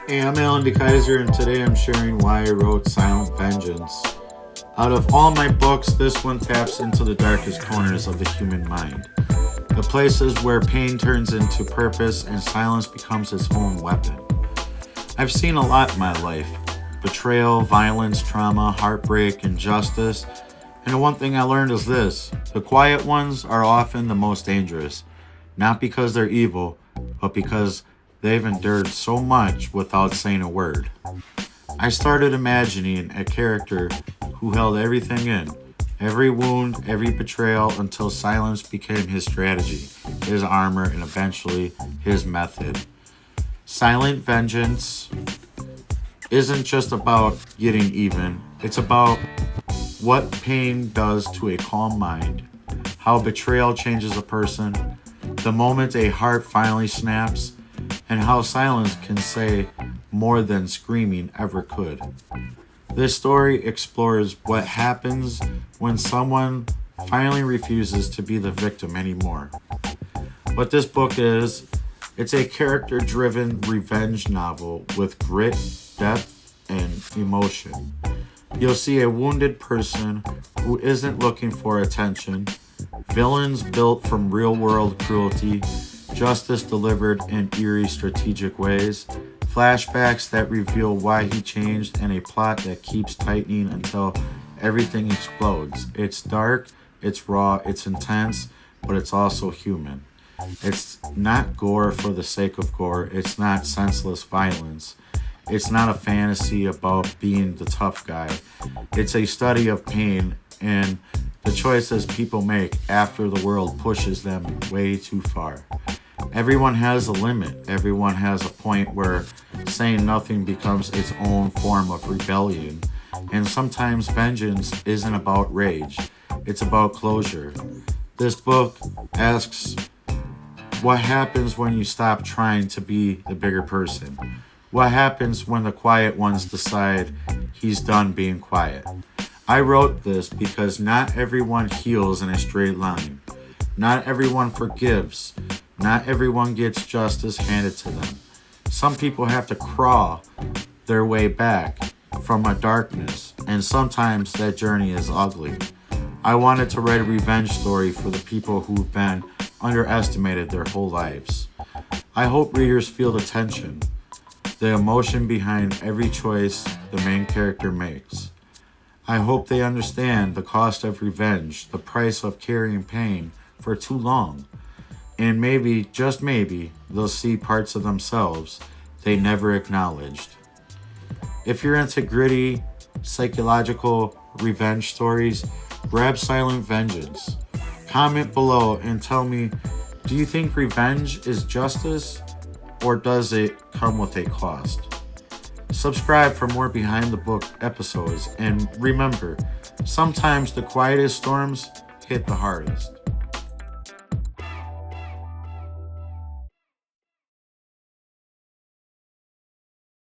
Hey, I'm Alan DeKaiser, and today I'm sharing why I wrote Silent Vengeance. Out of all my books, this one taps into the darkest corners of the human mind. The places where pain turns into purpose and silence becomes its own weapon. I've seen a lot in my life. Betrayal, violence, trauma, heartbreak, injustice. And the one thing I learned is this: the quiet ones are often the most dangerous. Not because they're evil, but because they've endured so much without saying a word. I started imagining a character who held everything in, every wound, every betrayal, until silence became his strategy, his armor, and eventually his method. Silent vengeance isn't just about getting even, it's about what pain does to a calm mind, how betrayal changes a person, the moment a heart finally snaps, and how silence can say more than screaming ever could. This story explores what happens when someone finally refuses to be the victim anymore. What this book is, it's a character-driven revenge novel with grit, depth, and emotion. You'll see a wounded person who isn't looking for attention, villains built from real-world cruelty, justice delivered in eerie strategic ways, flashbacks that reveal why he changed, and a plot that keeps tightening until everything explodes. It's dark, it's raw, it's intense, but it's also human. It's not gore for the sake of gore, it's not senseless violence. It's not a fantasy about being the tough guy. It's a study of pain and the choices people make after the world pushes them way too far. Everyone has a limit. Everyone has a point where saying nothing becomes its own form of rebellion. And sometimes vengeance isn't about rage. It's about closure. This book asks, what happens when you stop trying to be the bigger person? What happens when the quiet ones decide he's done being quiet? I wrote this because not everyone heals in a straight line. Not everyone forgives. Not everyone gets justice handed to them. Some people have to crawl their way back from a darkness, and sometimes that journey is ugly. I wanted to write a revenge story for the people who've been underestimated their whole lives. I hope readers feel the tension, the emotion behind every choice the main character makes. I hope they understand the cost of revenge, the price of carrying pain for too long. And maybe, just maybe, they'll see parts of themselves they never acknowledged. If you're into gritty, psychological revenge stories, grab Silent Vengeance. Comment below and tell me, do you think revenge is justice, or does it come with a cost? Subscribe for more behind the book episodes, and remember, sometimes the quietest storms hit the hardest.